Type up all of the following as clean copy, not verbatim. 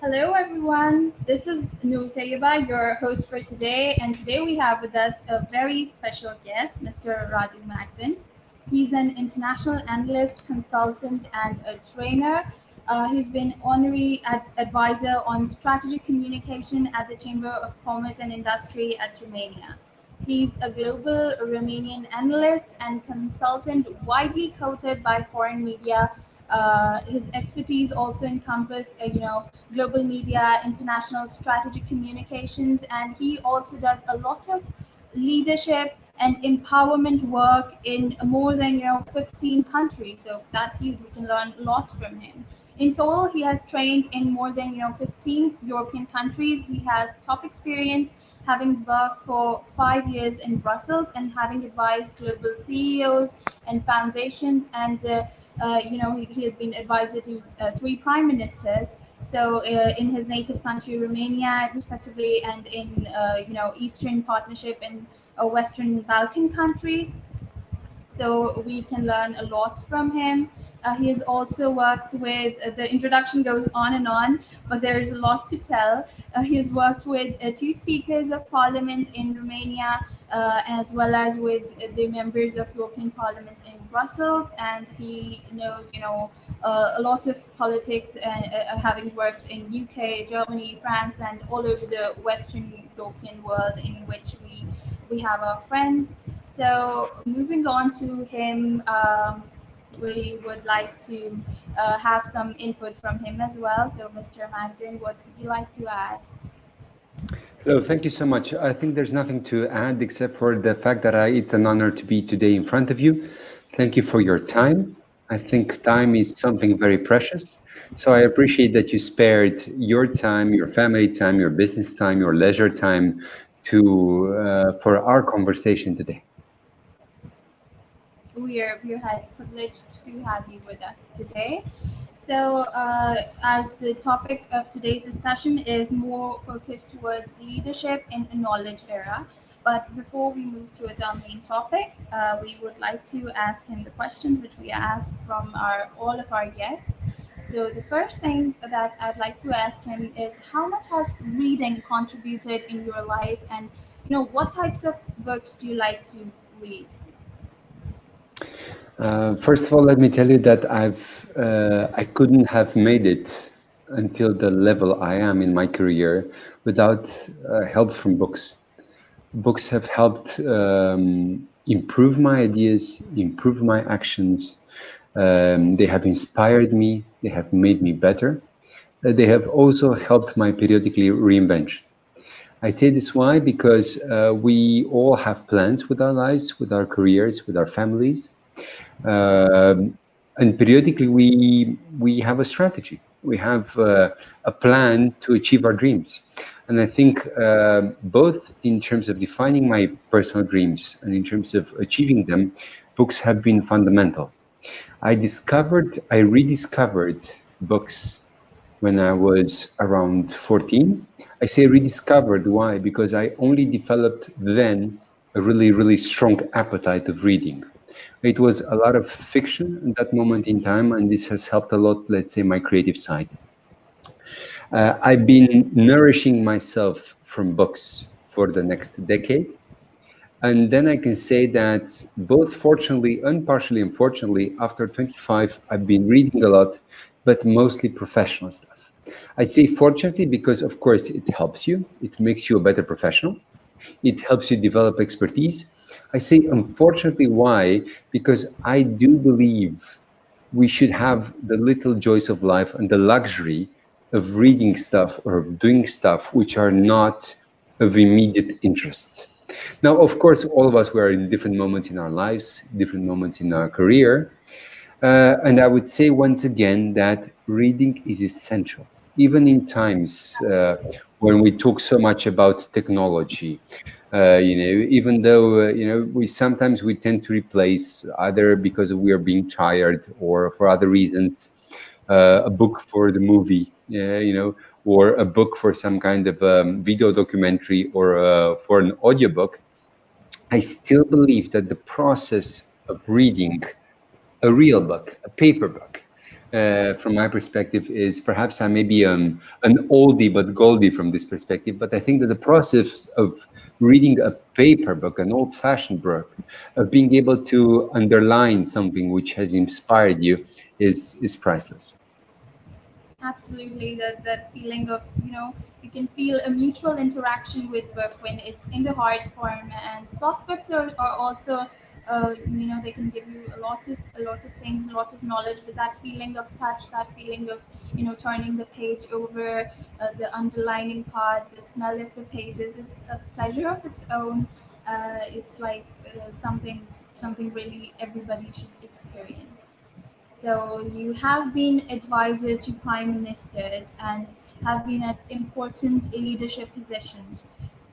Hello, everyone. This is Tayyiba, your host for today, and today we have with us a very special guest, Mr. Radu Magdin. He's an international analyst, consultant, and a trainer. He's been honorary advisor on strategic communication at the Chamber of Commerce and Industry at Romania. He's a global Romanian analyst and consultant, widely quoted by foreign media. His expertise also encompass, global media, international strategic communications, and he also does a lot of leadership and empowerment work in more than 15 countries. So that's huge. We can learn a lot from him. In total, he has trained in more than 15 European countries. He has top experience, having worked for 5 years in Brussels and having advised global CEOs and foundations. And he had been advisor to three prime ministers. So in his native country, Romania, respectively, and in Eastern Partnership and Western Balkan countries. So we can learn a lot from him. He has also worked with, the introduction goes on, but there is a lot to tell. He has worked with two speakers of parliament in Romania, as well as with the members of European Parliament in Brussels, and he knows, a lot of politics, having worked in UK, Germany, France, and all over the Western European world in which we have our friends. So moving on to him, we would like to have some input from him as well. So Mr. Magdin, what would you like to add? Hello, thank you so much. I think there's nothing to add except for the fact that it's an honor to be today in front of you. Thank you for your time. I think time is something very precious. So I appreciate that you spared your time, your family time, your business time, your leisure time for our conversation today. We're privileged to have you with us today. So, as the topic of today's discussion is more focused towards leadership in a knowledge era. But before we move towards our main topic, we would like to ask him the questions which we ask from all of our guests. So the first thing that I'd like to ask him is how much has reading contributed in your life, and what types of books do you like to read? First of all, let me tell you that I couldn't have made it until the level I am in my career without help from books. Books have helped improve my ideas, improve my actions. They have inspired me. They have made me better. They have also helped my periodically reinvention. I say this why? Because we all have plans with our lives, with our careers, with our families. And periodically we have a strategy. We have a plan to achieve our dreams. And I think both in terms of defining my personal dreams and in terms of achieving them, books have been fundamental. I rediscovered books when I was around 14. I say rediscovered, why? Because I only developed then a really, really strong appetite of reading. It was a lot of fiction at that moment in time, and this has helped a lot, let's say, my creative side. I've been nourishing myself from books for the next decade. And then I can say that both fortunately and partially unfortunately, after 25, I've been reading a lot, but mostly professional stuff. I say fortunately because, of course, it helps you. It makes you a better professional. It helps you develop expertise. I say unfortunately, why? Because I do believe we should have the little joys of life and the luxury of reading stuff or of doing stuff which are not of immediate interest. Now, of course, all of us, we are in different moments in our lives, different moments in our career. And I would say once again that reading is essential, even in times when we talk so much about technology. Even though we sometimes tend to replace, either because we are being tired or for other reasons, a book for the movie, or a book for some kind of video documentary or for an audiobook. I still believe that the process of reading a real book, a paper book, from my perspective is perhaps I may be an oldie but goldie from this perspective, but I think that the process of reading a paper book, an old-fashioned book, of being able to underline something which has inspired you is priceless. Absolutely, that feeling of, you can feel a mutual interaction with book when it's in the hard form, and soft books are also, they can give you a lot of things, a lot of knowledge, but that feeling of touch, that feeling of, turning the page over, the underlining part, the smell of the pages, it's a pleasure of its own. It's like something really everybody should experience. So you have been advisor to prime ministers and have been at important leadership positions.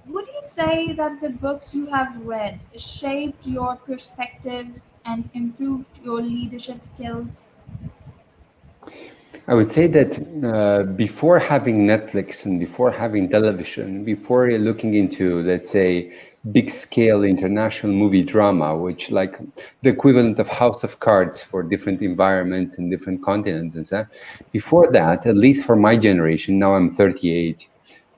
Would you say that the books you have read shaped your perspectives and improved your leadership skills? I would say that before having Netflix and before having television, before looking into, let's say, big scale international movie drama, which like the equivalent of House of Cards for different environments and different continents and so, before that, at least for my generation, now I'm 38,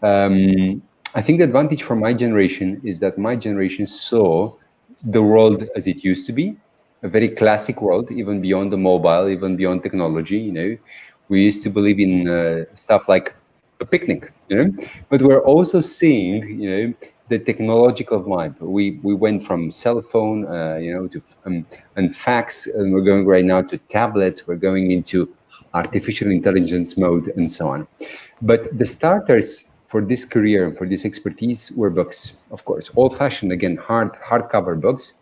I think the advantage for my generation is that my generation saw the world as it used to be, a very classic world, even beyond the mobile, even beyond technology. We used to believe in stuff like a picnic, but we're also seeing, the technological vibe. We went from cell phone, to and fax, and we're going right now to tablets. We're going into artificial intelligence mode and so on. But the starters for this career and for this expertise were books, of course, old-fashioned, again, hardcover books.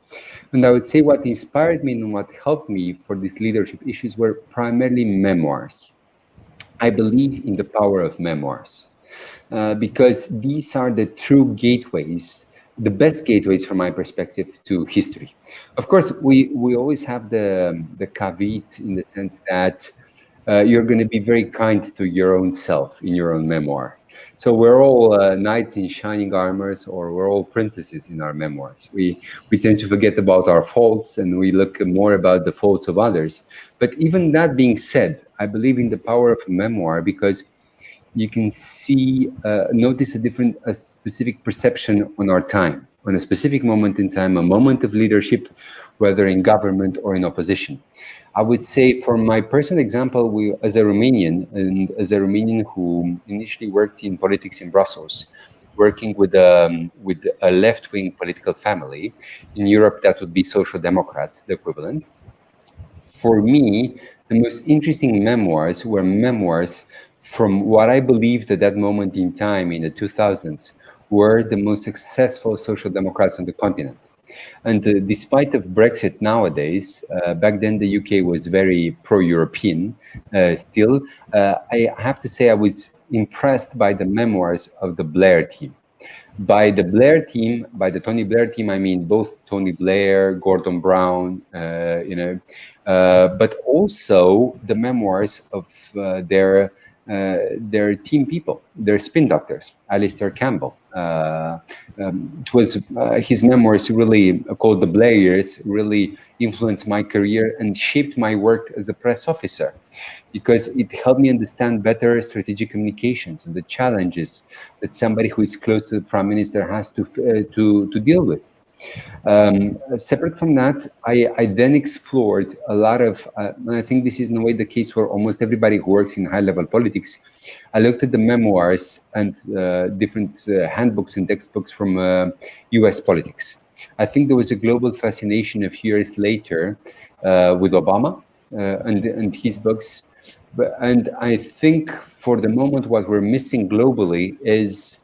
And I would say what inspired me and what helped me for these leadership issues were primarily memoirs. I believe in the power of memoirs because these are the true gateways, the best gateways from my perspective to history. Of course, we always have the caveat in the sense that you're going to be very kind to your own self in your own memoir. So we're all knights in shining armors, or we're all princesses in our memoirs. We tend to forget about our faults, and we look more about the faults of others. But even that being said, I believe in the power of a memoir because you can see, notice a specific perception on our time, on a specific moment in time, a moment of leadership, whether in government or in opposition. I would say, for my personal example, as a Romanian, and as a Romanian who initially worked in politics in Brussels, working with a left-wing political family in Europe, that would be Social Democrats, the equivalent. For me, the most interesting memoirs were memoirs from what I believed at that moment in time in the 2000s were the most successful social democrats on the continent. And despite of Brexit nowadays, back then the UK was very pro-European still. I have to say I was impressed by the memoirs of the Blair team. By the Blair team, by the Tony Blair team, I mean both Tony Blair, Gordon Brown, but also the memoirs of their team people, their spin doctors. Alistair Campbell. It was his memoirs, really called The Blairs, really influenced my career and shaped my work as a press officer, because it helped me understand better strategic communications and the challenges that somebody who is close to the prime minister has to deal with. Separate from that, I then explored a lot of, and I think this is in a way the case for almost everybody who works in high-level politics. I looked at the memoirs and different handbooks and textbooks from US politics. I think there was a global fascination a few years later with Obama and his books. And I think for the moment, what we're missing globally is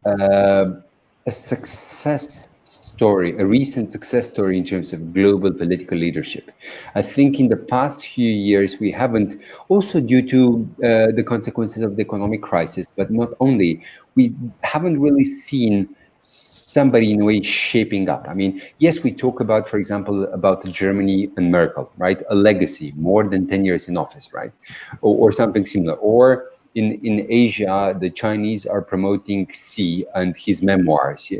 a success story, a recent success story in terms of global political leadership. I think in the past few years, we haven't, also due to the consequences of the economic crisis, but not only, we haven't really seen somebody in a way shaping up. I mean, yes, we talk about, for example, about Germany and Merkel, right? A legacy, more than 10 years in office, right? Or something similar. Or in Asia, the Chinese are promoting Xi and his memoirs.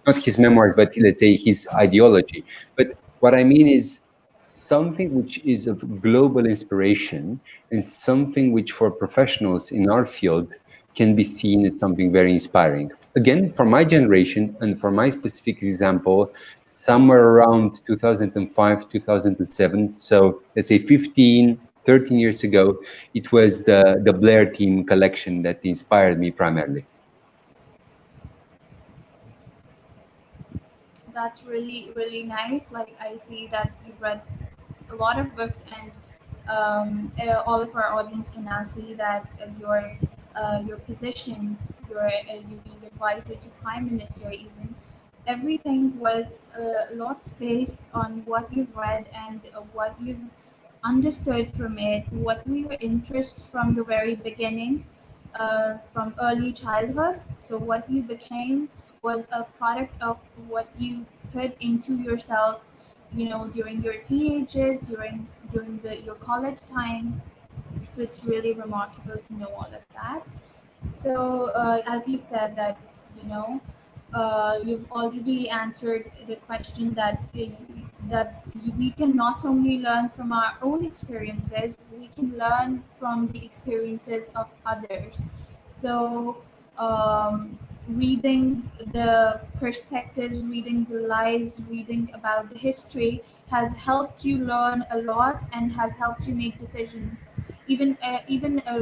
Not his memoirs, but let's say his ideology. But what I mean is, something which is of global inspiration and something which for professionals in our field can be seen as something very inspiring. Again, for my generation and for my specific example, somewhere around 2005, 2007, so let's say 15, 13 years ago, it was the Blair Team collection that inspired me primarily. That's really, really nice. Like, I see that you've read a lot of books, and all of our audience can now see that your position, you being advisor to Prime Minister, even everything was a lot based on what you've read and what you've understood from it, what were your interests from the very beginning, from early childhood. So what you became was a product of what you put into yourself, during your teenagers, during your college time. So it's really remarkable to know all of that. So, as you said that, you know, you've already answered the question that we can not only learn from our own experiences, we can learn from the experiences of others. So, reading the perspectives, reading the lives, reading about the history has helped you learn a lot and has helped you make decisions. Even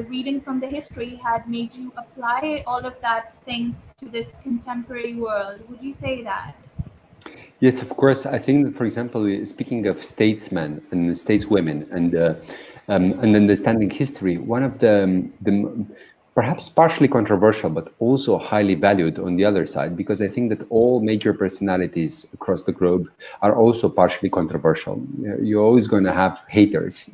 reading from the history had made you apply all of that things to this contemporary world. Would you say that? Yes, of course. I think that, for example, speaking of statesmen and stateswomen and understanding history, one of the perhaps partially controversial, but also highly valued on the other side, because I think that all major personalities across the globe are also partially controversial. You're always going to have haters,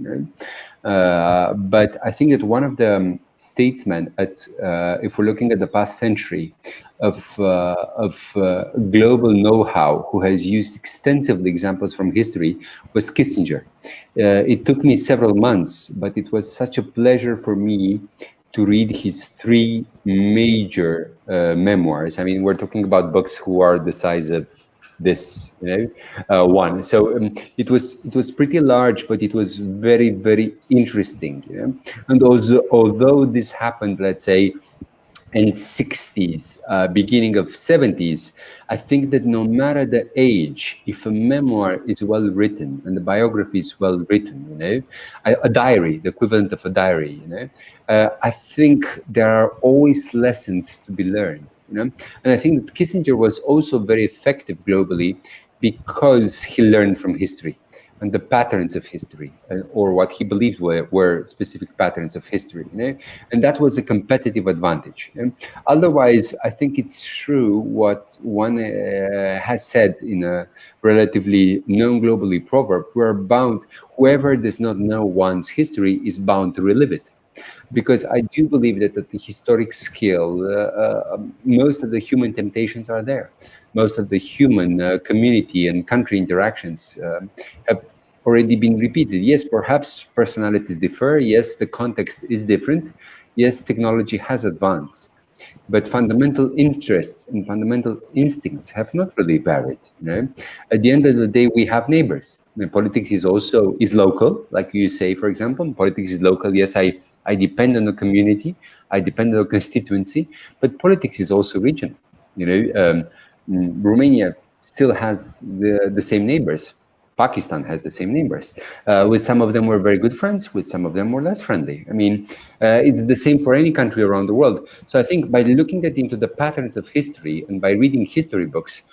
but I think that one of the statesmen, if we're looking at the past century, of global know-how, who has used extensively examples from history, was Kissinger. It took me several months, but it was such a pleasure for me to read his three major memoirs. I mean, we're talking about books who are the size of this, one. So it was pretty large, but it was very, very interesting. And also, although this happened, let's say, in 60s, beginning of 70s, I think that no matter the age, if a memoir is well written and the biography is well written, a diary, the equivalent of a diary, I think there are always lessons to be learned, And I think that Kissinger was also very effective globally because he learned from history and the patterns of history, or what he believed were specific patterns of history, and that was a competitive advantage. Otherwise, I think it's true what one has said in a relatively known globally proverb: whoever does not know one's history is bound to relive it. Because I do believe that at the historic scale, most of the human temptations are there. Most of the human community and country interactions have already been repeated. Yes, perhaps personalities differ. Yes, the context is different. Yes, technology has advanced. But fundamental interests and fundamental instincts have not really varied. At the end of the day, we have neighbors. Politics is local, like you say, for example. Politics is local. Yes, I depend on the community, I depend on the constituency, but politics is also regional. Romania still has the same neighbors. Pakistan has the same neighbors. With some of them we're very good friends, with some of them we're less friendly. I mean, it's the same for any country around the world. So I think by looking into the patterns of history and by reading history books,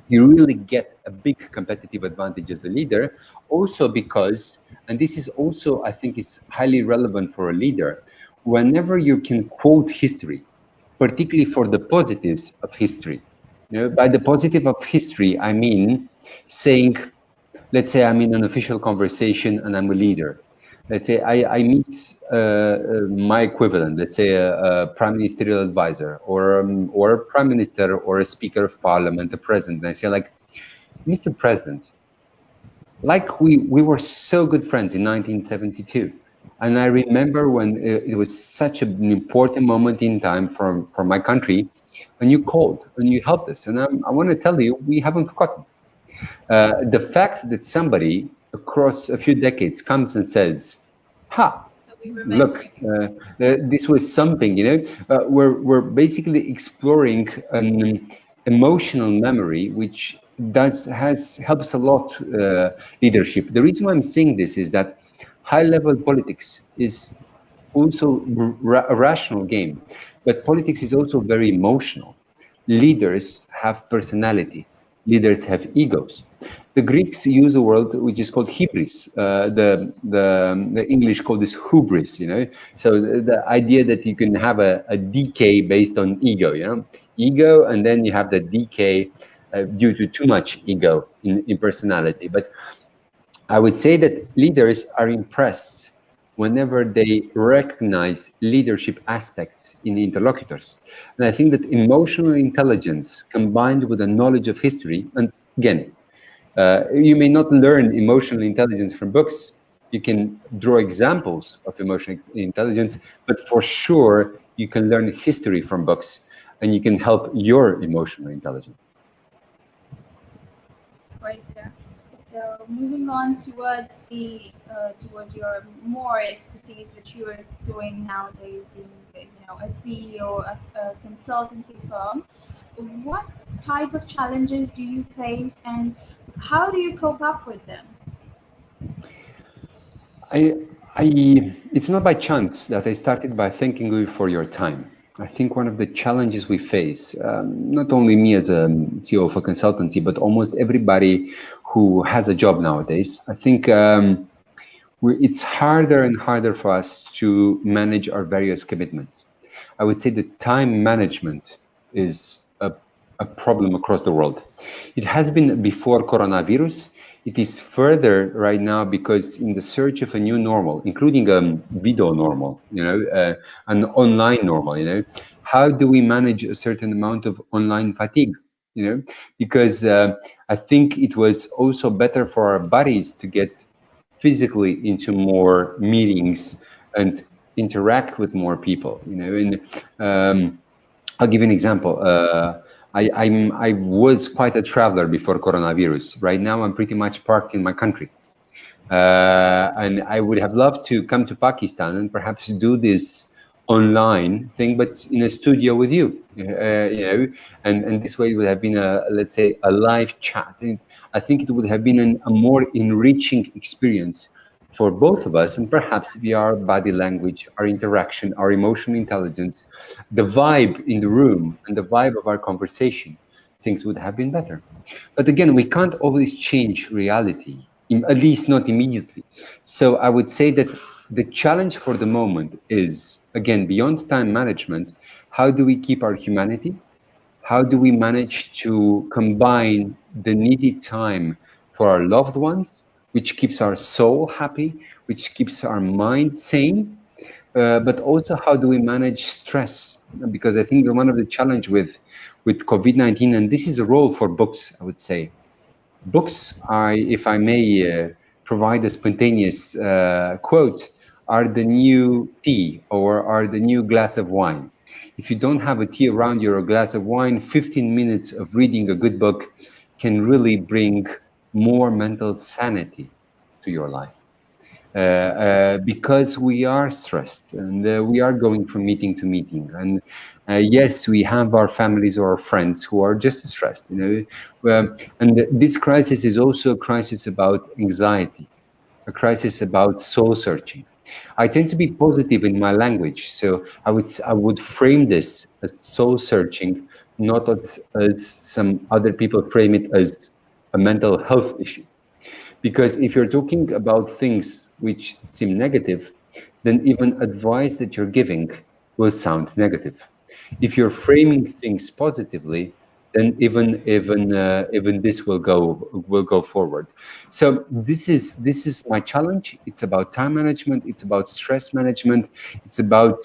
you really get a big competitive advantage as a leader. Also because, and this is also, I think, is highly relevant for a leader, whenever you can quote history, particularly for the positives of history. By the positive of history, I mean saying, let's say I'm in an official conversation and I'm a leader. Let's say I meet my equivalent, let's say a prime ministerial advisor or a prime minister or a speaker of parliament, a president. And I say, like, Mr. President, like we were so good friends in 1972. And I remember when it was such an important moment in time for my country, and you called and you helped us. And I want to tell you, we haven't forgotten. The fact that somebody across a few decades comes and says, ha, We look, remember. this was something, we're basically exploring an emotional memory, which helps a lot leadership. The reason why I'm saying this is that high level politics is also a rational game, but politics is also very emotional. Leaders have personality. Leaders have egos. The Greeks use a word which is called hybris. The English call this hubris. So the idea that you can have a decay based on ego. Ego, and then you have the decay due to too much ego in personality. But I would say that leaders are impressed whenever they recognize leadership aspects in interlocutors. And I think that emotional intelligence combined with a knowledge of history, and again, you may not learn emotional intelligence from books. You can draw examples of emotional intelligence, but for sure, you can learn history from books and you can help your emotional intelligence. Right. So moving on towards towards your more expertise, which you are doing nowadays, being a CEO of a consultancy firm. What type of challenges do you face, and how do you cope up with them? It's not by chance that I started by thanking you for your time. I think one of the challenges we face, not only me as a CEO of a consultancy, but almost everybody who has a job nowadays, I think it's harder and harder for us to manage our various commitments. I would say that time management is a problem across the world. It has been before coronavirus. It is further right now because in the search of a new normal, including a video normal, an online normal, how do we manage a certain amount of online fatigue? Because I think it was also better for our bodies to get physically into more meetings and interact with more people. And I'll give you an example. I was quite a traveler before coronavirus. Right now, I'm pretty much parked in my country. And I would have loved to come to Pakistan and perhaps do this online thing, but in a studio with you, and this way it would have been let's say, a live chat. And I think it would have been a more enriching experience for both of us, and perhaps via our body language, our interaction, our emotional intelligence, the vibe in the room and the vibe of our conversation, things would have been better. But again, we can't always change reality, at least not immediately. So I would say that the challenge for the moment is, again, beyond time management, how do we keep our humanity? How do we manage to combine the needed time for our loved ones, which keeps our soul happy, which keeps our mind sane? But also, how do we manage stress? Because I think one of the challenge with COVID-19, and this is a role for books, I would say. Books are, if I may provide a spontaneous quote, are the new tea or are the new glass of wine. If you don't have a tea around you or a glass of wine, 15 minutes of reading a good book can really bring more mental sanity to your life. Because we are stressed and we are going from meeting to meeting. And yes, we have our families or our friends who are just stressed. And this crisis is also a crisis about anxiety, a crisis about soul searching. I tend to be positive in my language, so I would frame this as soul searching, not as some other people frame it as a mental health issue. Because if you're talking about things which seem negative, then even advice that you're giving will sound negative. If you're framing things positively, then even this will go forward. So this is my challenge. It's about time management. It's about stress management. It's about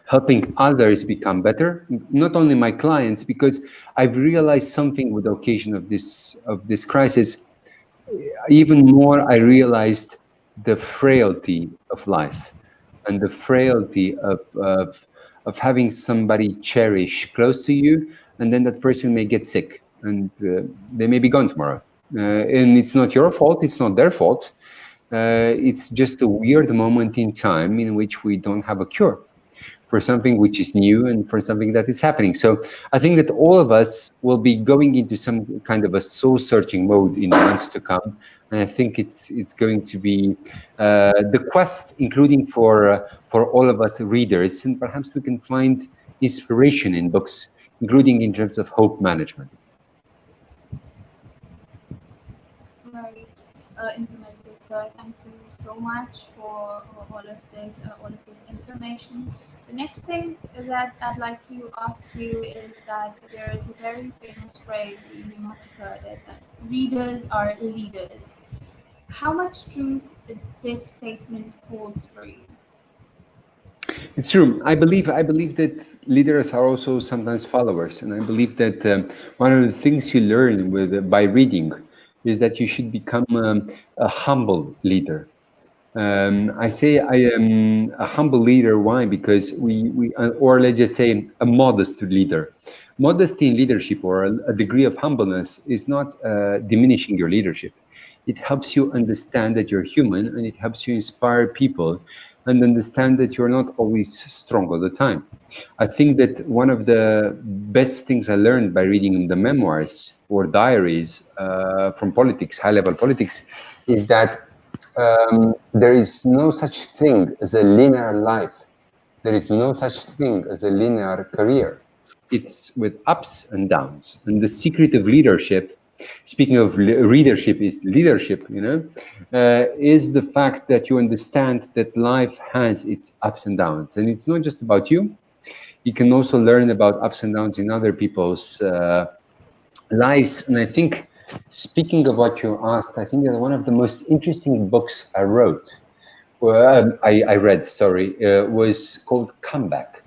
helping others become better, not only my clients, because I've realized something with the occasion of this crisis. Even more, I realized the frailty of life and the frailty of having somebody cherish close to you, and then that person may get sick and they may be gone tomorrow. And it's not your fault, it's not their fault. It's just a weird moment in time in which we don't have a cure for something which is new and for something that is happening. So I think that all of us will be going into some kind of a soul-searching mode in the months to come, and I think it's going to be the quest, including for all of us readers, and perhaps we can find inspiration in books, including in terms of hope management. Very implemented, sir. Thank you so much for all of this information. The next thing that I'd like to ask you is that there is a very famous phrase, you must have heard it, that readers are leaders. How much truth this statement holds for you? It's true. I believe that leaders are also sometimes followers, and I believe that one of the things you learn by reading is that you should become a humble leader. I say I am a humble leader. Why? Because or let's just say a modest leader. Modesty in leadership, or a degree of humbleness, is not diminishing your leadership. It helps you understand that you're human, and it helps you inspire people and understand that you're not always strong all the time. I think that one of the best things I learned by reading the memoirs or diaries from politics, high-level politics, is that there is no such thing as a linear life. There is no such thing as a linear career. It's with ups and downs. And the secret of leadership, speaking of readership, is leadership, is the fact that you understand that life has its ups and downs. And it's not just about you. You can also learn about ups and downs in other people's lives. And I think, speaking of what you asked, I think that one of the most interesting books I read, was called Comeback.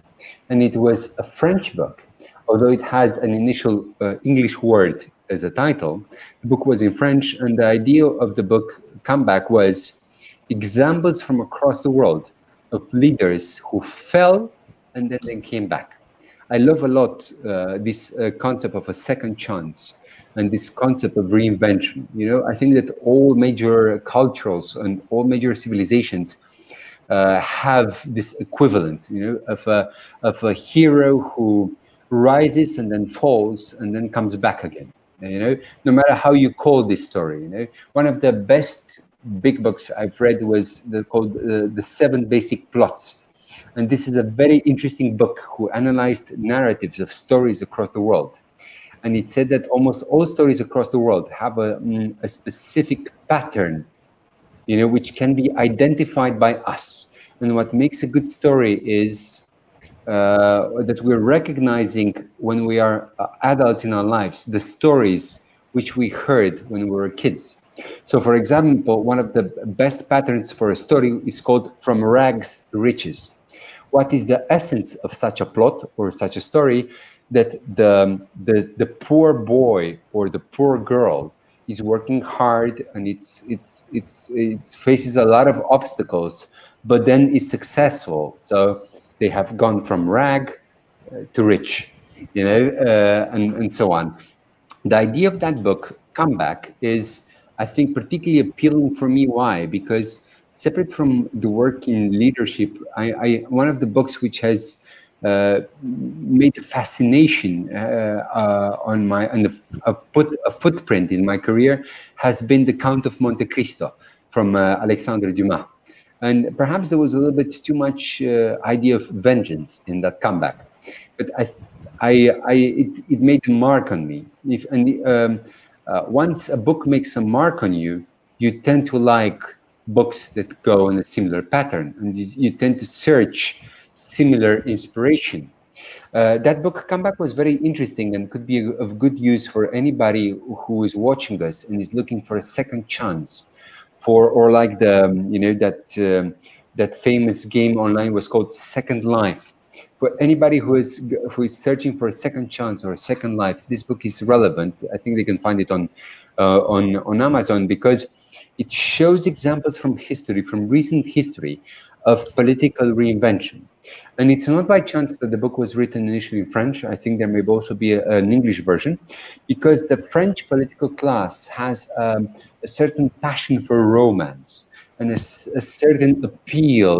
And it was a French book. Although it had an initial English word as a title, the book was in French, and the idea of the book Comeback was examples from across the world of leaders who fell and then came back. I love a lot this concept of a second chance and this concept of reinvention. I think that all major cultures and all major civilizations have this equivalent, of a hero who rises and then falls and then comes back again. No matter how you call this story. One of the best big books I've read was called The 7 Basic Plots. And this is a very interesting book who analyzed narratives of stories across the world. And it said that almost all stories across the world have a specific pattern, which can be identified by us. And what makes a good story is that we're recognizing when we are adults in our lives, the stories which we heard when we were kids. So for example, one of the best patterns for a story is called From Rags to Riches. What is the essence of such a plot or such a story? That the poor boy or the poor girl is working hard and it faces a lot of obstacles, but then is successful. So they have gone from rag to rich, and so on. The idea of that book, Comeback, is, I think, particularly appealing for me. Why? Because separate from the work in leadership, one of the books which has made a fascination put a footprint in my career has been The Count of Monte Cristo from Alexandre Dumas. And perhaps there was a little bit too much idea of vengeance in that Comeback, but it made a mark on me. Once a book makes a mark on you, you tend to like books that go in a similar pattern, and you tend to search similar inspiration. That book Comeback was very interesting and could be of good use for anybody who is watching us and is looking for a second chance. Or like that famous game online was called Second Life. For anybody who is searching for a second chance or a second life, this book is relevant. I think they can find it on Amazon, because it shows examples from history, from recent history, of political reinvention. And it's not by chance that the book was written initially in French. I think there may also be an English version, because the French political class has a certain passion for romance and a certain appeal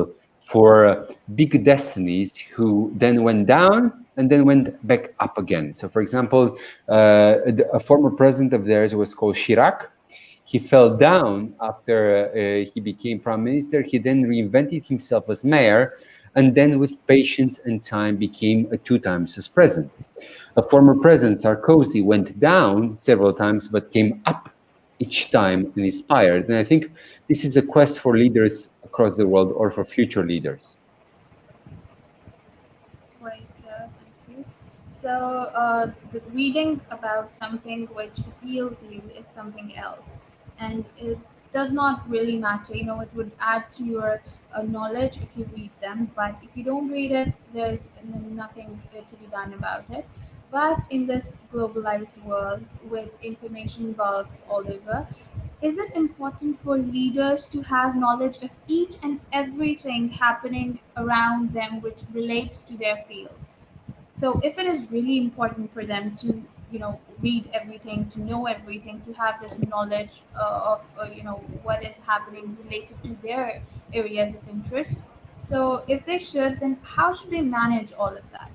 for big destinies who then went down and then went back up again. So, for example, a former president of theirs was called Chirac. He fell down after he became prime minister. He then reinvented himself as mayor, and then with patience and time became a 2 times as president. A former president, Sarkozy, went down several times but came up each time and inspired. And I think this is a quest for leaders across the world, or for future leaders. Right, thank you. So, the reading about something which appeals you is something else, and it does not really matter. You know, it would add to your knowledge if you read them, but if you don't read it, there's nothing to be done about it. But in this globalized world with information bulks all over, is it important for leaders to have knowledge of each and everything happening around them which relates to their field? So if it is really important for them to, read everything, to know everything, to have this knowledge of, what is happening related to their areas of interest, so if they should, then how should they manage all of that?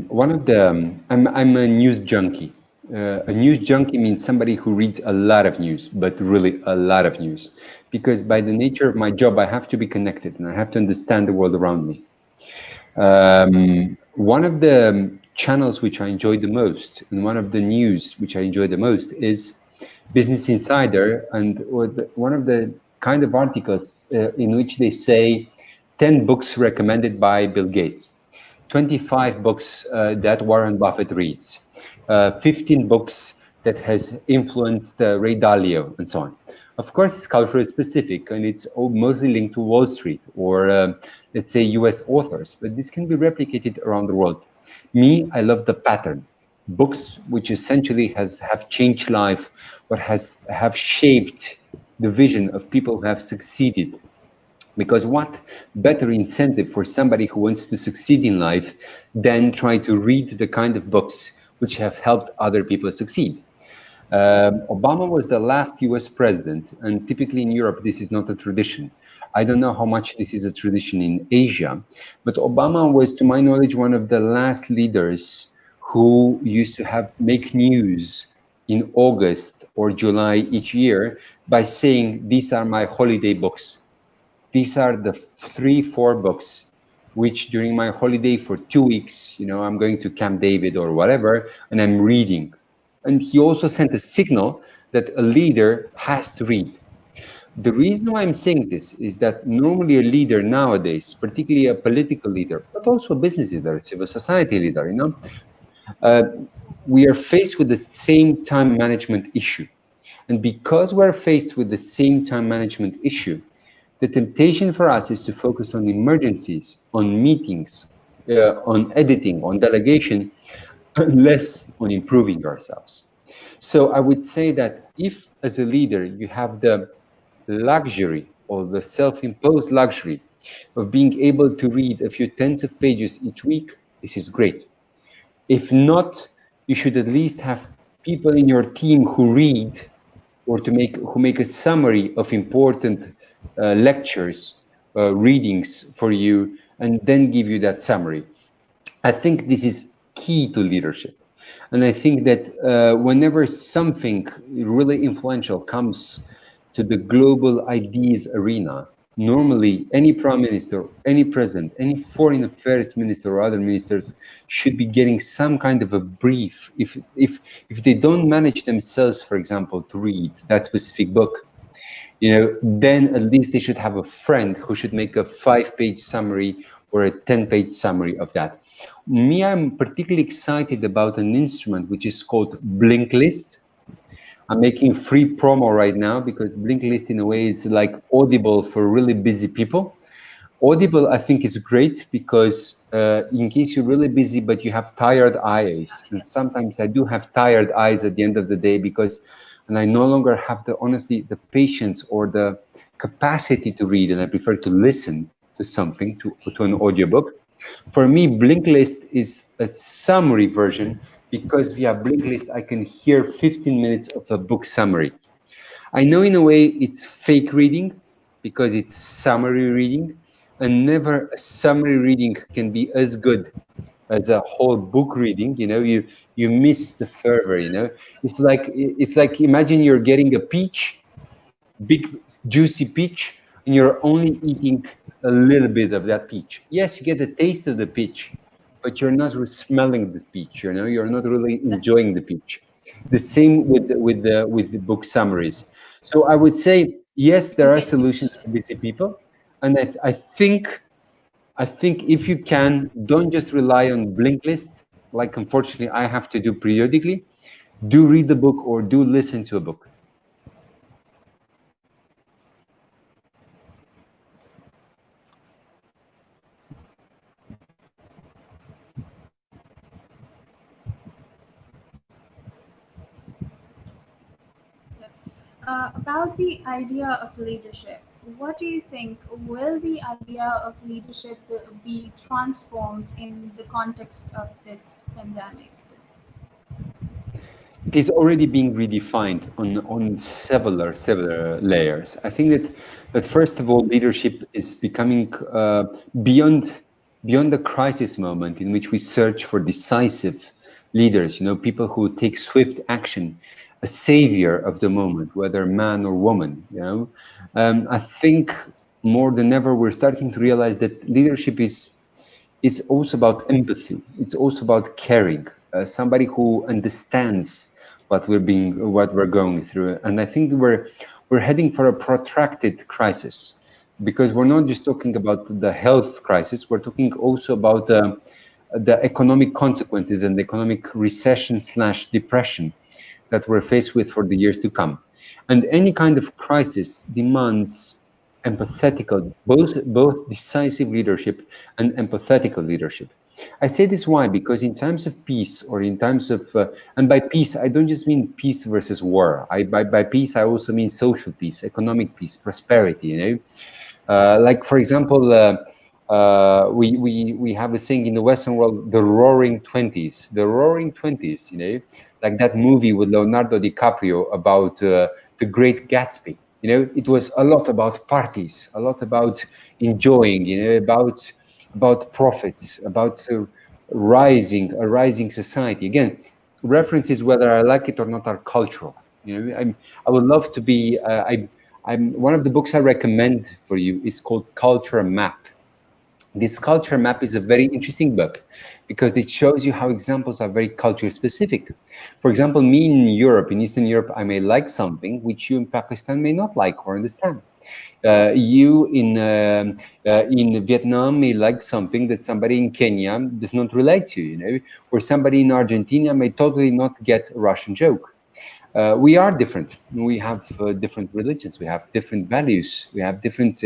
One of the I'm a news junkie. A news junkie means somebody who reads a lot of news, but really a lot of news, because by the nature of my job, I have to be connected and I have to understand the world around me. One of the channels which I enjoy the most, and one of the news which I enjoy the most, is Business Insider, and one of the kind of articles in which they say 10 books recommended by Bill Gates, 25 books that Warren Buffett reads, 15 books that has influenced Ray Dalio, and so on. Of course, it's culturally specific, and it's mostly linked to Wall Street or, let's say, US authors, but this can be replicated around the world. Me, I love the pattern. Books which essentially have changed life, or have shaped the vision of people who have succeeded. Because what better incentive for somebody who wants to succeed in life than try to read the kind of books which have helped other people succeed? Obama was the last US president, and typically in Europe, this is not a tradition. I don't know how much this is a tradition in Asia, but Obama was, to my knowledge, one of the last leaders who used to make news in August or July each year by saying, these are my holiday books. These are the 3-4 books which during my holiday for 2 weeks, I'm going to Camp David or whatever, and I'm reading. And he also sent a signal that a leader has to read. The reason why I'm saying this is that normally a leader nowadays, particularly a political leader, but also a business leader, a civil society leader, we are faced with the same time management issue. And because we're faced with the same time management issue, the temptation for us is to focus on emergencies, on meetings, on editing, on delegation, less on improving ourselves. So I would say that if, as a leader, you have the luxury or the self-imposed luxury of being able to read a few tens of pages each week, this is great. If not, you should at least have people in your team who read, or who make a summary of important lectures, readings for you, and then give you that summary. I think this is key to leadership. And I think that whenever something really influential comes to the global ideas arena, normally any prime minister, any president, any foreign affairs minister or other ministers should be getting some kind of a brief. If they don't manage themselves, for example, to read that specific book, then at least they should have a friend who should make a 5-page summary or a 10-page summary of that. Me, I'm particularly excited about an instrument which is called Blinklist. I'm making free promo right now because Blinklist in a way is like Audible for really busy people. Audible, I think, is great because in case you're really busy but you have tired eyes, and sometimes I do have tired eyes at the end of the day, and I no longer have honestly the patience or the capacity to read and I prefer to listen to something, to an audiobook. For me, Blinkist is a summary version because via Blinkist I can hear 15 minutes of a book summary. I know in a way it's fake reading because it's summary reading, and never a summary reading can be as good as a whole book reading. You miss the fervor. It's like imagine you're getting a peach, big juicy peach, and you're only eating a little bit of that peach. Yes, you get a taste of the peach, but you're not smelling the peach. You're not really enjoying the peach. The same with the book summaries. So I would say yes, there are solutions for busy people, and I think if you can, don't just rely on Blinkist, like unfortunately I have to do periodically. Do read the book or do listen to a book. About the idea of leadership, what do you think? Will the idea of leadership be transformed in the context of this pandemic? It is already being redefined on several layers. I think that first of all, leadership is becoming beyond the crisis moment in which we search for decisive leaders. People who take swift action, a savior of the moment, whether man or woman. I think more than ever we're starting to realize that leadership is also about empathy. It's also about caring. Somebody who understands what we're going through. And I think we're heading for a protracted crisis, because we're not just talking about the health crisis. We're talking also about the economic consequences and the economic recession/depression that we're faced with for the years to come. And any kind of crisis demands empathetical, both decisive leadership and empathetical leadership. I say this why? Because in times of peace, or in times of, and by peace, I don't just mean peace versus war. By peace, I also mean social peace, economic peace, prosperity. Like for example, we have a saying in the Western world, the Roaring Twenties. The Roaring Twenties, like that movie with Leonardo DiCaprio about the Great Gatsby. It was a lot about parties, a lot about enjoying, about profits, about a rising society. Again, references, whether I like it or not, are cultural. I would love to be. I'm one of the books I recommend for you is called Culture Map. This culture map is a very interesting book because it shows you how examples are very culture specific. For example, me in Europe, in Eastern Europe, I may like something which you in Pakistan may not like or understand. You in Vietnam may like something that somebody in Kenya does not relate to, or somebody in Argentina may totally not get a Russian joke. We are different. We have different religions. We have different values. We have different.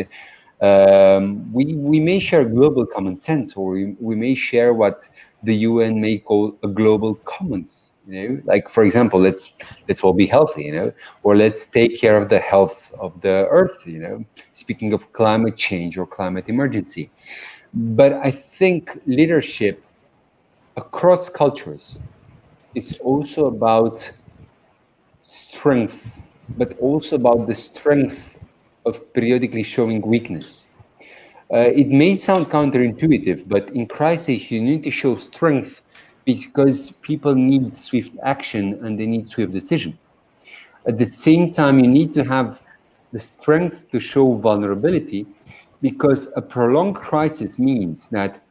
We may share global common sense, or we may share what the UN may call a global commons. Like for example, let's all be healthy, or let's take care of the health of the earth. Speaking of climate change or climate emergency, but I think leadership across cultures is also about strength, but also about the strength of periodically showing weakness. It may sound counterintuitive, but in crisis, you need to show strength because people need swift action and they need swift decision. At the same time, you need to have the strength to show vulnerability, because a prolonged crisis means that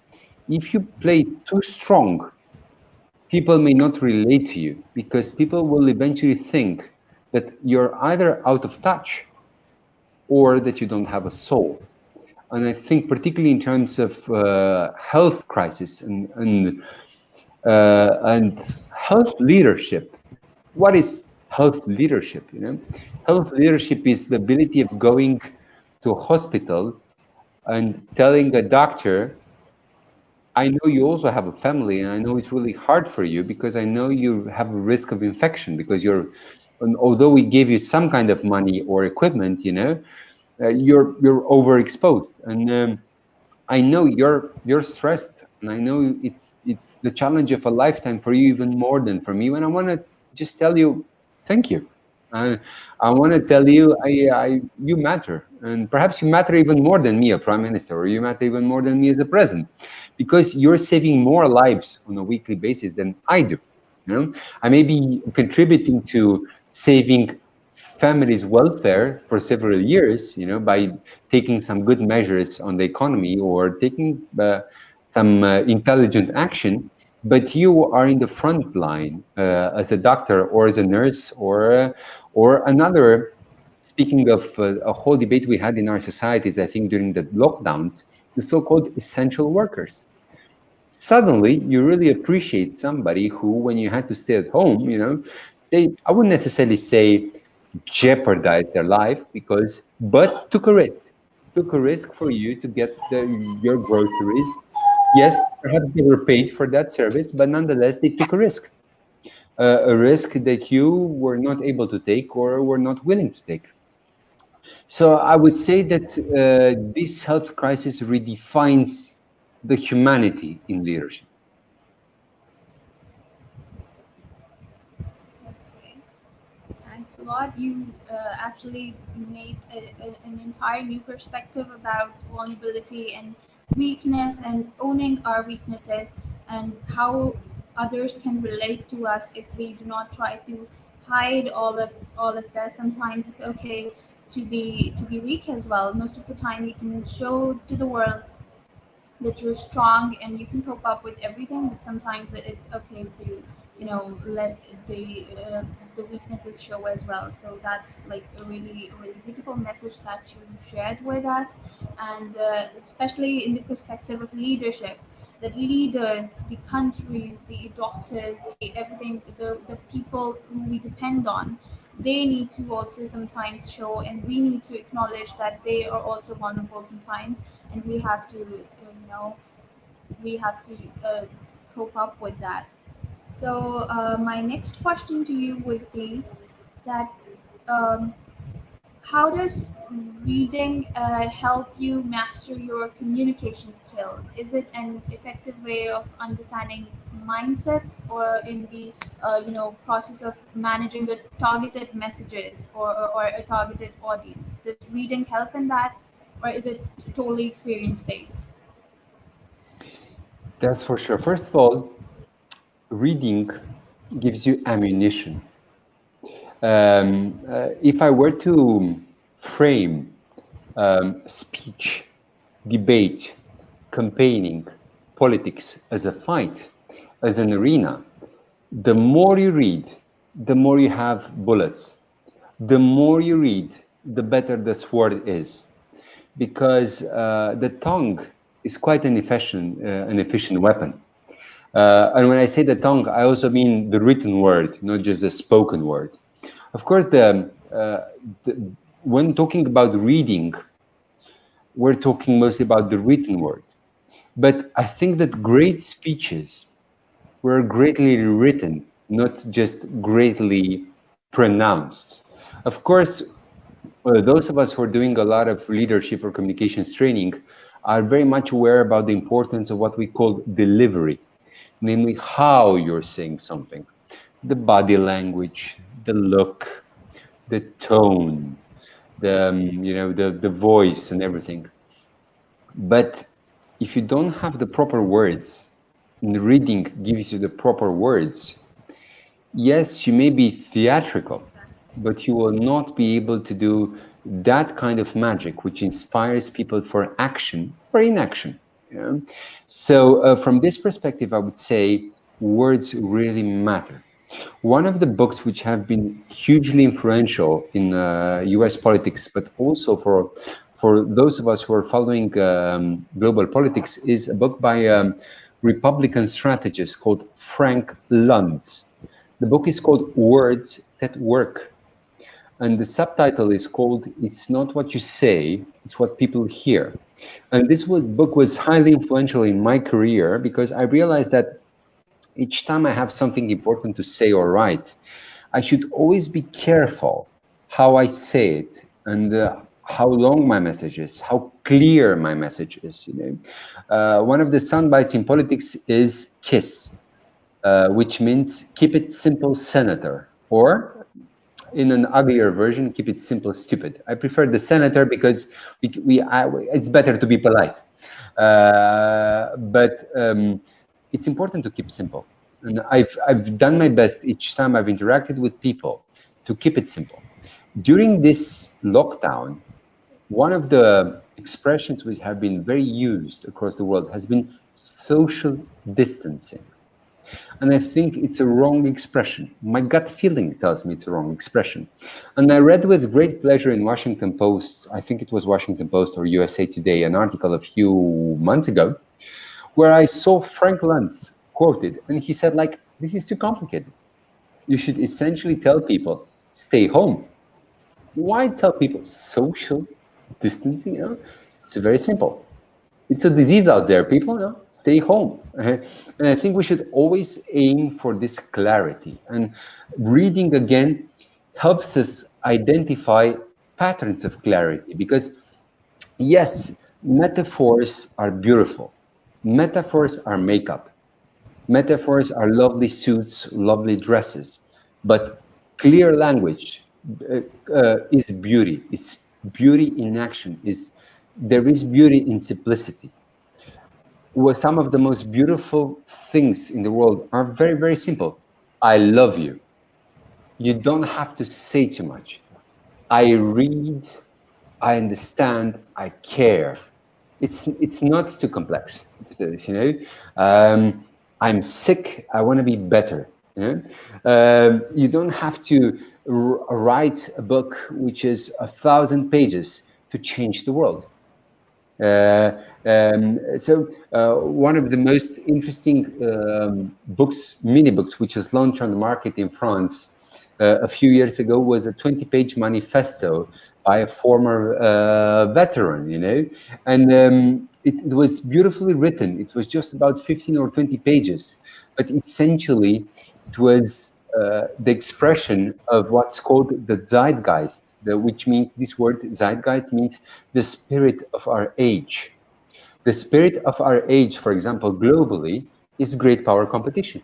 if you play too strong, people may not relate to you, because people will eventually think that you're either out of touch or that you don't have a soul. And I think particularly in terms of health crisis and health leadership, what is health leadership? Health leadership is the ability of going to a hospital and telling a doctor, I know you also have a family, and I know it's really hard for you because I know you have a risk of infection because and although we gave you some kind of money or equipment, you're overexposed, and I know you're stressed, and I know it's the challenge of a lifetime for you, even more than for me. And I want to just tell you, thank you. I, I want to tell you, you matter, and perhaps you matter even more than me, a prime minister, or you matter even more than me as a president, because you're saving more lives on a weekly basis than I do. You know, I may be contributing to saving families' welfare for several years, by taking some good measures on the economy or taking some intelligent action. But you are in the front line as a doctor or as a nurse or another. Speaking of a whole debate we had in our societies, I think during the lockdowns, the so-called essential workers. Suddenly, you really appreciate somebody who, when you had to stay at home, I wouldn't necessarily say jeopardize their life but took a risk for you to get your groceries. Yes, perhaps they were paid for that service, but nonetheless they took a risk that you were not able to take or were not willing to take. So I would say that this health crisis redefines the humanity in leadership. Okay. Thanks a lot. You actually made an entire new perspective about vulnerability and weakness and owning our weaknesses and how others can relate to us if we do not try to hide all of that. Sometimes it's okay to be weak as well. Most of the time, you can show to the world that you're strong and you can cope up with everything, but sometimes it's okay to let the weaknesses show as well. So that's like a really beautiful message that you shared with us, and especially in the perspective of leadership, that leaders, the countries, the doctors, the everything, the people who we depend on, they need to also sometimes show, and we need to acknowledge that they are also vulnerable sometimes, and we have to we have to cope up with that. So my next question to you would be that um, how does reading help you master your communication skills? Is it an effective way of understanding mindsets, or in the process of managing the targeted messages, or a targeted audience? Does reading help in that, or is it totally experience based? That's for sure. First of all, reading gives you ammunition. If I were to frame speech, debate, campaigning, politics as a fight, as an arena, the more you read, the more you have bullets. The more you read, the better the sword is, because the tongue is quite an efficient weapon. And when I say the tongue, I also mean the written word, not just the spoken word. Of course, when talking about reading, we're talking mostly about the written word. But I think that great speeches were greatly written, not just greatly pronounced. Of course, those of us who are doing a lot of leadership or communications training are very much aware about the importance of what we call delivery, namely how you're saying something, the body language, the look, the tone, the voice and everything. But if you don't have the proper words, and reading gives you the proper words, yes, you may be theatrical, but you will not be able to do that kind of magic which inspires people for action or inaction. Yeah? So from this perspective, I would say words really matter. One of the books which have been hugely influential in US politics, but also for those of us who are following global politics, is a book by a Republican strategist called Frank Luntz. The book is called Words That Work. And the subtitle is called It's Not What You Say, It's What People Hear. And this book was highly influential in my career because I realized that each time I have something important to say or write, I should always be careful how I say it and how long my message is, how clear my message is. One of the sound bites in politics is KISS, which means keep it simple, senator, or in an uglier version, keep it simple, stupid. I prefer the senator because it's better to be polite. But it's important to keep simple. And I've done my best each time I've interacted with people to keep it simple. During this lockdown, one of the expressions which have been very used across the world has been social distancing. And I think it's a wrong expression. My gut feeling tells me it's a wrong expression. And I read with great pleasure in Washington Post, I think it was Washington Post or USA Today, an article a few months ago, where I saw Frank Luntz quoted, and he said, like, this is too complicated. You should essentially tell people, stay home. Why tell people social distancing? It's very simple. It's a disease out there, people. Stay home. And I think we should always aim for this clarity. And reading again helps us identify patterns of clarity, because yes, metaphors are beautiful. Metaphors are makeup. Metaphors are lovely suits, lovely dresses. But clear language is beauty. It's beauty in action. There is beauty in simplicity. Some of the most beautiful things in the world are very, very simple. I love you. You don't have to say too much. I read, I understand, I care. It's not too complex. I'm sick, I want to be better. You don't have to write a book which is 1,000 pages to change the world. One of the most interesting mini books, which was launched on the market in France a few years ago, was a 20-page manifesto by a former veteran, and it was beautifully written. It was just about 15 or 20 pages, but essentially it was the expression of what's called the zeitgeist, which means, this word zeitgeist means the spirit of our age. The spirit of our age, for example, globally, is great power competition.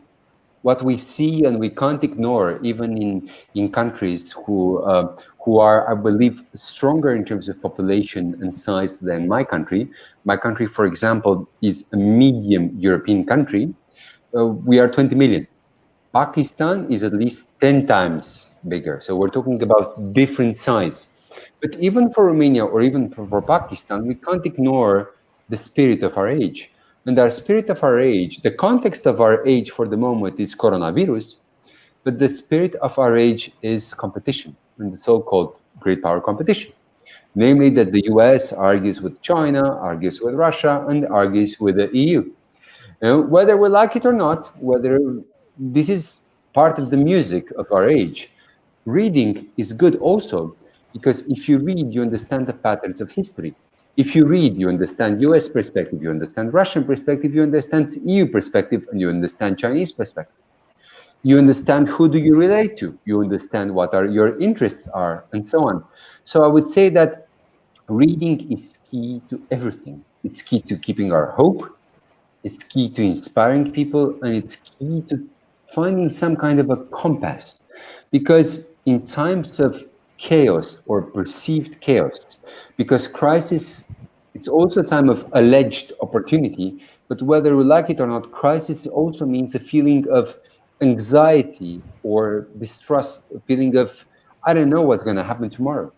What we see and we can't ignore, even in countries who are, I believe, stronger in terms of population and size than my country. My country, for example, is a medium European country. We are 20 million. Pakistan is at least 10 times bigger. So we're talking about different size. But even for Romania or even for Pakistan, we can't ignore the spirit of our age. And our spirit of our age, the context of our age for the moment is coronavirus, but the spirit of our age is competition, and the so-called great power competition. Namely that the US argues with China, argues with Russia, and argues with the EU. Whether we like it or not, whether this is part of the music of our age, reading is good also, because if you read, you understand the patterns of history. If you read, you understand US perspective, you understand Russian perspective, you understand EU perspective, and you understand Chinese perspective. You understand who do you relate to, you understand what your interests are, and so on. So I would say that reading is key to everything. It's key to keeping our hope, it's key to inspiring people, and it's key to finding some kind of a compass. Because in times of chaos or perceived chaos, because crisis, it's also a time of alleged opportunity, but whether we like it or not, crisis also means a feeling of anxiety or distrust, a feeling of, I don't know what's going to happen tomorrow.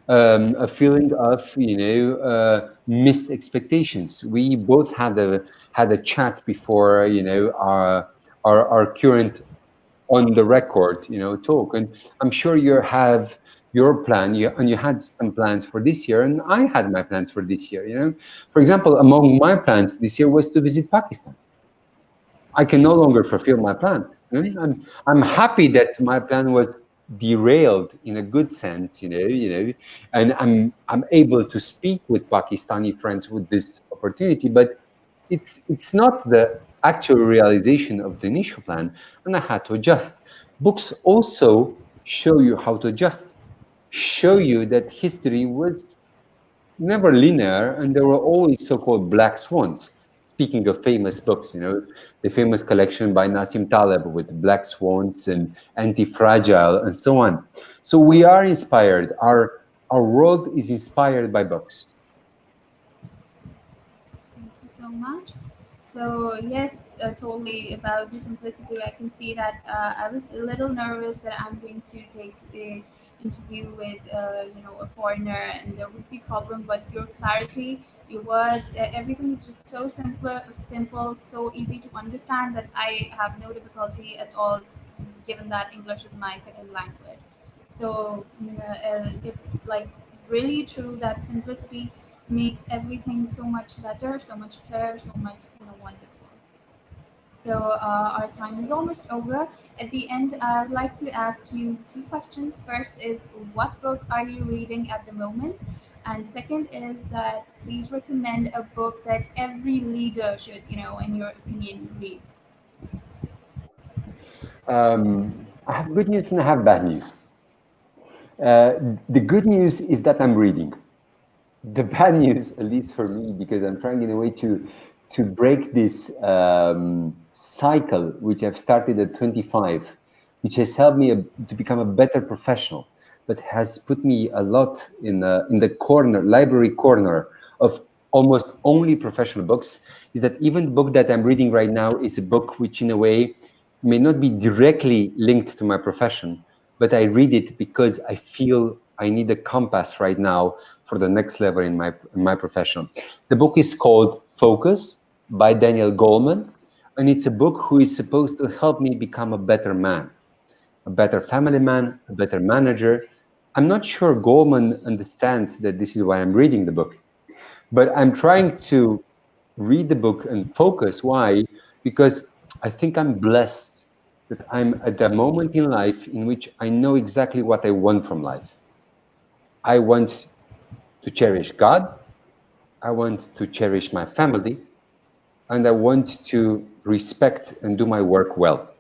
A feeling of missed expectations. We both had a chat before our current on the record talk, and I'm sure you have your plan, and you had some plans for this year, and I had my plans for this year. For example, among my plans this year was to visit Pakistan. I can no longer fulfill my plan. I'm happy that my plan was derailed in a good sense, and I'm able to speak with Pakistani friends with this opportunity, but it's not the actual realization of the initial plan, and I had to adjust. Books also show you how to adjust. show you that history was never linear, and there were always so-called black swans. Speaking of famous books, the famous collection by Nassim Taleb with black swans and anti-fragile and so on. So we are inspired. Our world is inspired by books. Thank you so much. So yes, totally about the simplicity. I can see that I was a little nervous that I'm going to take the interview with a foreigner and there would be problem. But your clarity, your words, everything is just so simple, so easy to understand that I have no difficulty at all, given that English is my second language. So it's like really true that simplicity makes everything so much better, so much clearer, so much wonderful. So our time is almost over. At the end, I'd like to ask you two questions. First is, what book are you reading at the moment? And second is that please recommend a book that every leader should, in your opinion, read. I have good news and I have bad news. The good news is that I'm reading. The bad news, at least for me, because I'm trying in a way to break this cycle which I've started at 25, which has helped me to become a better professional, but has put me a lot in the library corner of almost only professional books. Is that even the book that I'm reading right now is a book which, in a way, may not be directly linked to my profession, but I read it because I feel I need a compass right now for the next level in my profession. The book is called Focus by Daniel Goleman, and it's a book who is supposed to help me become a better man, a better family man, a better manager. I'm not sure Goleman understands that this is why I'm reading the book, but I'm trying to read the book and focus. Why? Because I think I'm blessed that I'm at the moment in life in which I know exactly what I want from life. I want to cherish God, I want to cherish my family, and I want to respect and do my work well.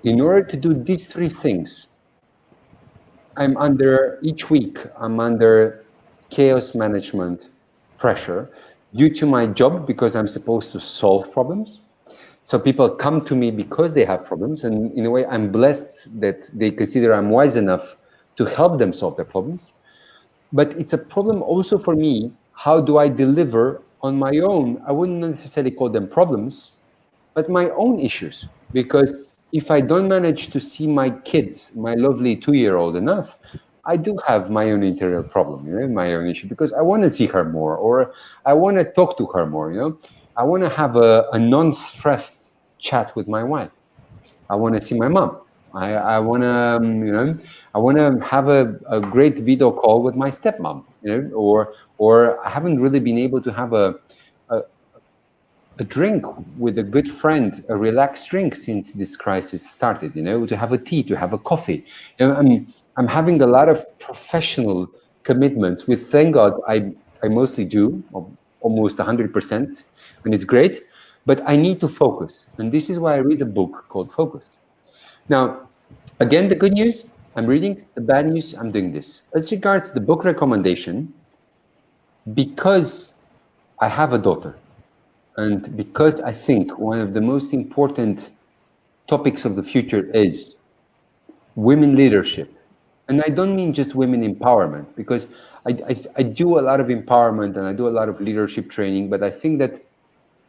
In order to do these three things, each week, I'm under chaos management pressure due to my job, because I'm supposed to solve problems. So people come to me because they have problems, and in a way, I'm blessed that they consider I'm wise enough to help them solve their problems. But it's a problem also for me. How do I deliver on my own? I wouldn't necessarily call them problems, but my own issues. Because if I don't manage to see my kids, my lovely 2-year-old enough, I do have my own interior problem, my own issue, because I want to see her more, or I want to talk to her more, I want to have a non-stressed chat with my wife. I want to see my mom. I want to, I want to have a great video call with my stepmom, or I haven't really been able to have a drink with a good friend, a relaxed drink since this crisis started, to have a tea, to have a coffee. I'm having a lot of professional commitments, which thank God I mostly do, almost 100%, and it's great, but I need to focus. And this is why I read a book called Focus. Now, again, the good news, I'm reading. The bad news, I'm doing this. As regards the book recommendation, because I have a daughter, and because I think one of the most important topics of the future is women leadership. And I don't mean just women empowerment, because I do a lot of empowerment and I do a lot of leadership training, but I think that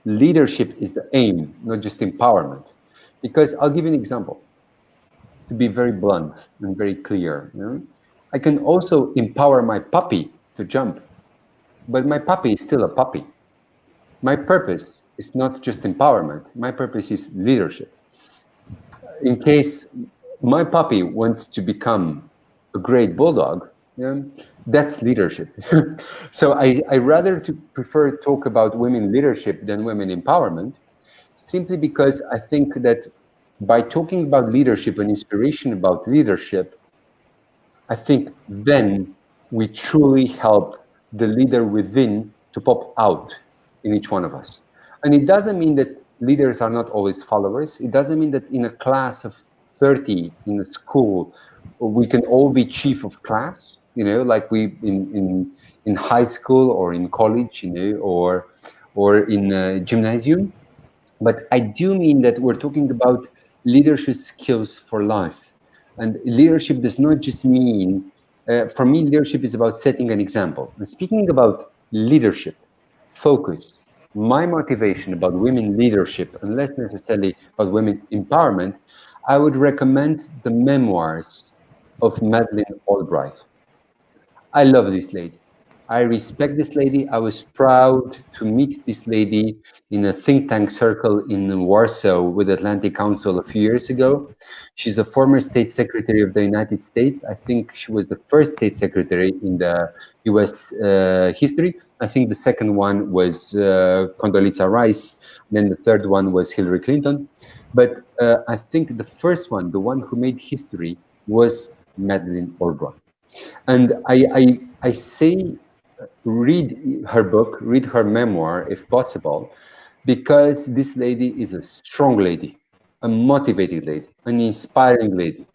leadership is the aim, not just empowerment. Because I'll give you an example, to be very blunt and very clear. I can also empower my puppy to jump, but my puppy is still a puppy. My purpose is not just empowerment. My purpose is leadership. In case my puppy wants to become a great bulldog, that's leadership. So I rather prefer talk about women leadership than women empowerment, simply because I think that by talking about leadership and inspiration about leadership, I think then we truly help the leader within to pop out in each one of us. And it doesn't mean that leaders are not always followers. It doesn't mean that in a class of 30 in a school, we can all be chief of class, like we in high school or in college, or in gymnasium. But I do mean that we're talking about leadership skills for life. And leadership does not just mean, for me, leadership is about setting an example. And speaking about leadership, focus, my motivation about women leadership, and less necessarily about women empowerment, I would recommend the memoirs of Madeline Albright. I love this lady. I respect this lady. I was proud to meet this lady in a think tank circle in Warsaw with Atlantic Council a few years ago. She's a former state secretary of the United States. I think she was the first state secretary in the US history. I think the second one was Condoleezza Rice. Then the third one was Hillary Clinton. But I think the first one, the one who made history, was Madeleine Albright. And I say read her book, read her memoir if possible, because this lady is a strong lady, a motivated lady, an inspiring lady.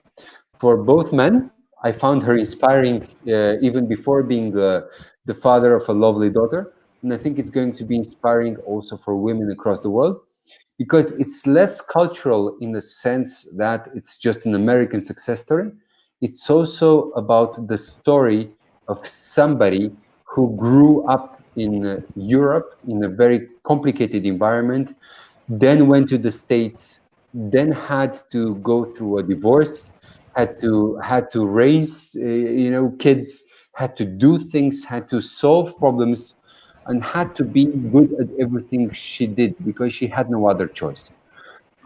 For both men, I found her inspiring even before being the father of a lovely daughter. And I think it's going to be inspiring also for women across the world, because it's less cultural in the sense that it's just an American success story. It's also about the story of somebody who grew up in Europe in a very complicated environment, then went to the States, then had to go through a divorce, had to raise kids, had to do things, had to solve problems, and had to be good at everything she did because she had no other choice.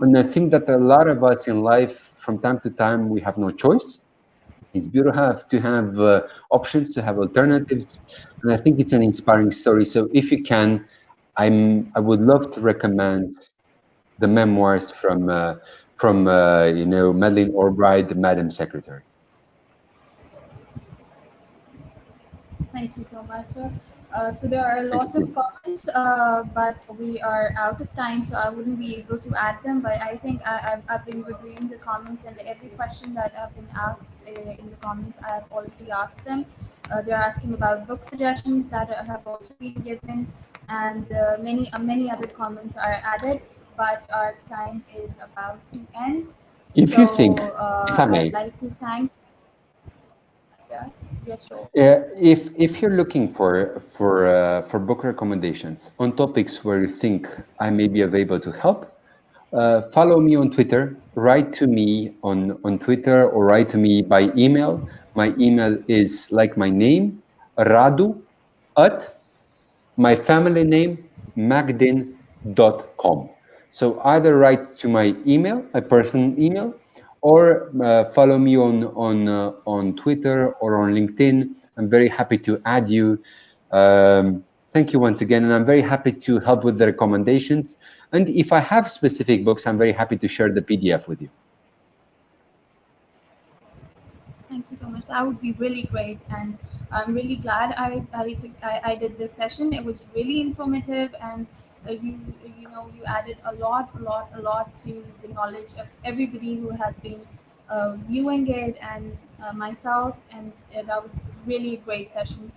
And I think that a lot of us in life, from time to time, we have no choice. It's beautiful to have options, to have alternatives, and I think it's an inspiring story. So if you can, I would love to recommend the memoirs from Madeleine Albright, the Madam Secretary. Thank you so much, sir. So there are a lot of comments, but we are out of time, so I wouldn't be able to add them. But I think I've been reviewing the comments, and every question that I've been asked in the comments, I've already asked them. They're asking about book suggestions that have also been given, and many other comments are added. But our time is about to end. If you think, So if I I'd may, like to thank sir. Yes, sure. if you're looking for book recommendations on topics where you think I may be available to help, follow me on Twitter. Write to me on Twitter, or write to me by email. My email is like my name, Radu at my family name, Magdin.com. So either write to my email, my personal email, or follow me on Twitter or on LinkedIn. I'm very happy to add you. Thank you once again, and I'm very happy to help with the recommendations. And if I have specific books, I'm very happy to share the PDF with you. Thank you so much. That would be really great, and I'm really glad I did this session. It was really informative, and you added a lot to the knowledge of everybody who has been viewing it, and myself, and that was really a great session.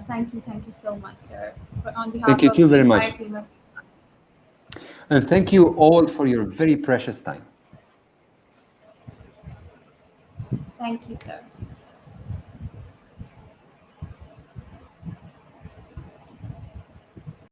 Thank you so much, sir, on behalf Thank you of too the very entire much. team. And thank you all for your very precious time. Thank you, sir.